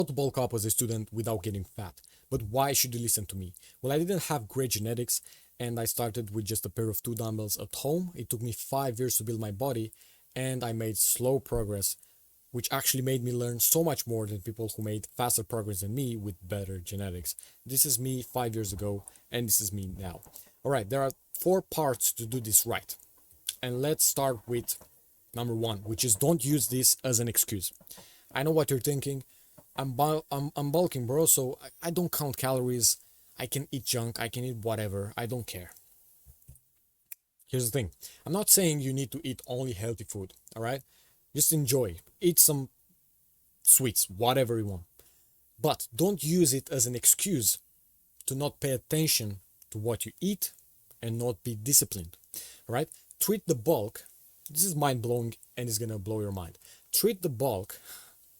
How to bulk up as a student without getting fat. But why should you listen to me? Well, I didn't have great genetics and I started with just a pair of 2 dumbbells at home. It took me 5 years to build my body and I made slow progress, which actually made me learn so much more than people who made faster progress than me with better genetics. This is me 5 years ago and this is me now. All right, there are 4 parts to do this right. And let's start with number 1, which is don't use this as an excuse. I know what you're thinking. I'm bulking, bro, so I don't count calories. I can eat junk, I can eat whatever, I don't care. Here's the thing. I'm not saying you need to eat only healthy food, all right? Just enjoy. Eat some sweets, whatever you want. But don't use it as an excuse to not pay attention to what you eat and not be disciplined, all right? Treat the bulk. This is mind-blowing and it's gonna blow your mind. Treat the bulk,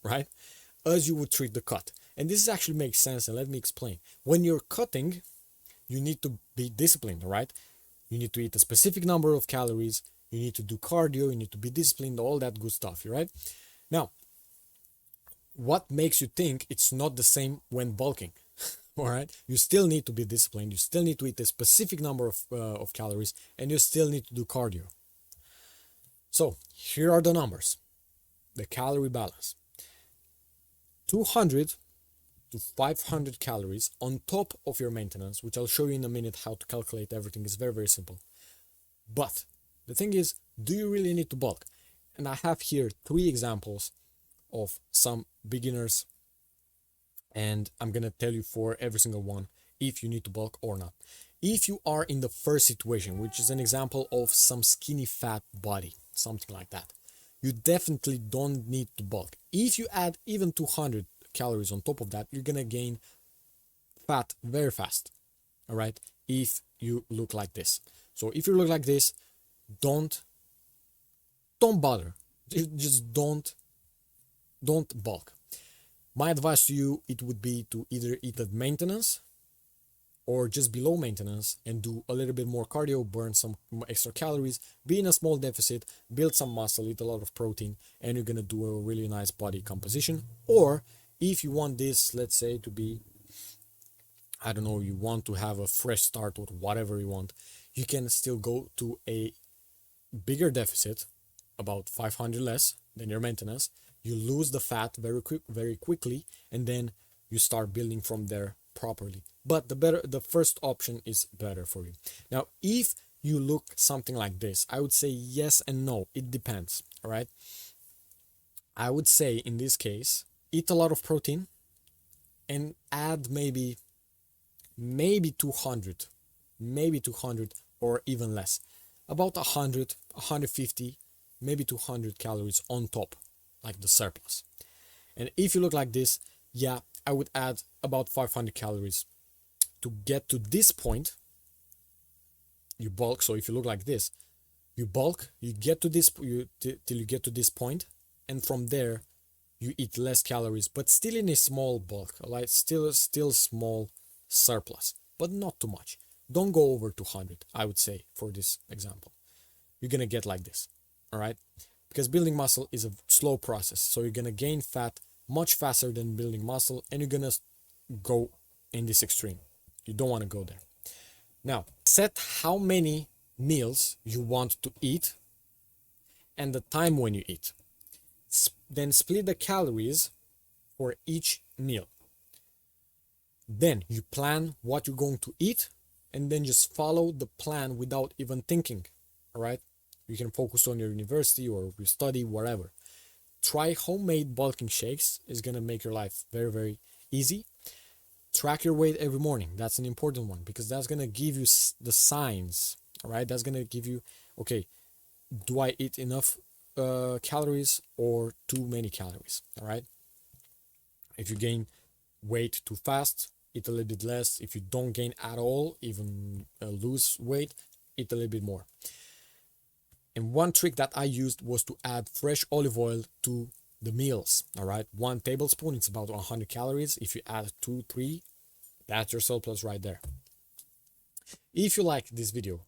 right, as you would treat the cut. And this actually makes sense, and let me explain. When you're cutting, you need to be disciplined, right? You need to eat a specific number of calories, you need to do cardio, you need to be disciplined, all that good stuff, right? Now, what makes you think it's not the same when bulking? All right, you still need to be disciplined, you still need to eat a specific number of calories, and you still need to do cardio. So here are the numbers. The calorie balance: 200 to 500 calories on top of your maintenance, which I'll show you in a minute how to calculate everything. Is very, very simple. But the thing is, do you really need to bulk? And I have here 3 examples of some beginners, and I'm gonna tell you for every single one if you need to bulk or not. If you are in the first situation, which is an example of some skinny fat body, something like that, you definitely don't need to bulk. If you add even 200 calories on top of that, you're gonna gain fat very fast, all right, if you look like this. So if you look like this, don't bother. Just don't bulk. My advice to you, it would be to either eat at maintenance or just below maintenance and do a little bit more cardio, burn some extra calories, be in a small deficit, build some muscle, eat a lot of protein, and you're gonna do a really nice body composition. Or if you want this, let's say, to be, I don't know, you want to have a fresh start with whatever you want, you can still go to a bigger deficit, about 500 less than your maintenance. You lose the fat very quickly, and then you start building from there properly. But the first option is better for you. Now, if you look something like this, I would say yes and no. It depends, all right? I would say in this case, eat a lot of protein and add maybe 200, or even less, about 100, 150, maybe 200 calories on top, like the surplus. And if you look like this, yeah, I would add about 500 calories to get to this point. You bulk. So if you look like this, you bulk, you get to this, till you get to this point, and from there you eat less calories, but still in a small bulk, like still small surplus, but not too much. Don't go over 200, I would say, for this example. You're gonna get like this, all right? Because building muscle is a slow process, so you're gonna gain fat much faster than building muscle, and you're gonna go in this extreme. You don't want to go there. Now, set how many meals you want to eat and the time when you eat. Then split the calories for each meal. Then you plan what you're going to eat, and then just follow the plan without even thinking, all right? You can focus on your university or your study, whatever. Try homemade bulking shakes. Is going to make your life very, very easy. Track your weight every morning. That's an important one, because that's going to give you the signs, all right? That's going to give you, okay, do I eat enough calories or too many calories, all right? If you gain weight too fast, eat a little bit less. If you don't gain at all, even lose weight, eat a little bit more. And one trick that I used was to add fresh olive oil to the meals, all right? 1 tablespoon, it's about 100 calories. If you add 2, 3, that's your surplus right there. If you like this video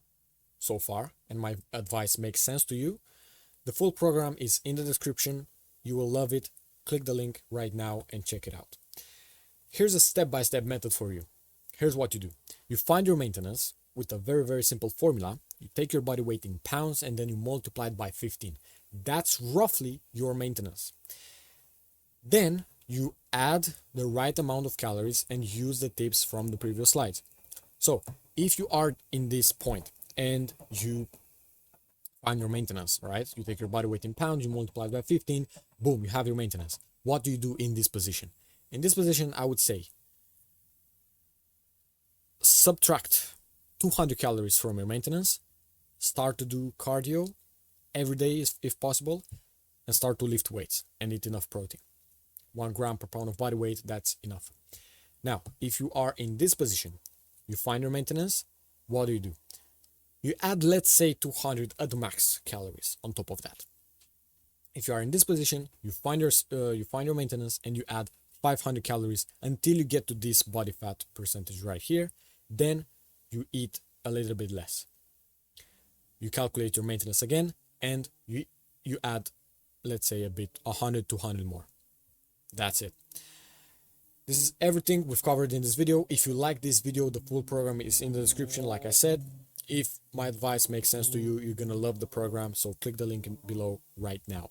so far and my advice makes sense to you, the full program is in the description. You will love it. Click the link right now and check it out. here's a step-by-step method for you. Here's what you do. You find your maintenance with a very, very simple formula. You take your body weight in pounds and then you multiply it by 15. That's roughly your maintenance. Then you add the right amount of calories and use the tips from the previous slides. So if you are in this point and you find your maintenance, right? You take your body weight in pounds, you multiply it by 15, boom, you have your maintenance. What do you do in this position? In this position, I would say subtract 200 calories from your maintenance, start to do cardio every day if possible, and start to lift weights and eat enough protein. 1 gram per pound of body weight, that's enough. Now, if you are in this position, you find your maintenance, what do? You add, let's say, 200 at the max calories on top of that. If you are in this position, you find your maintenance and you add 500 calories until you get to this body fat percentage right here. Then you eat a little bit less. You calculate your maintenance again and you add, let's say, a bit, 100, 200 more. That's it. This is everything we've covered in this video. If you like this video, the full program is in the description, like I said. If my advice makes sense to you, you're gonna love the program, so click the link below right now.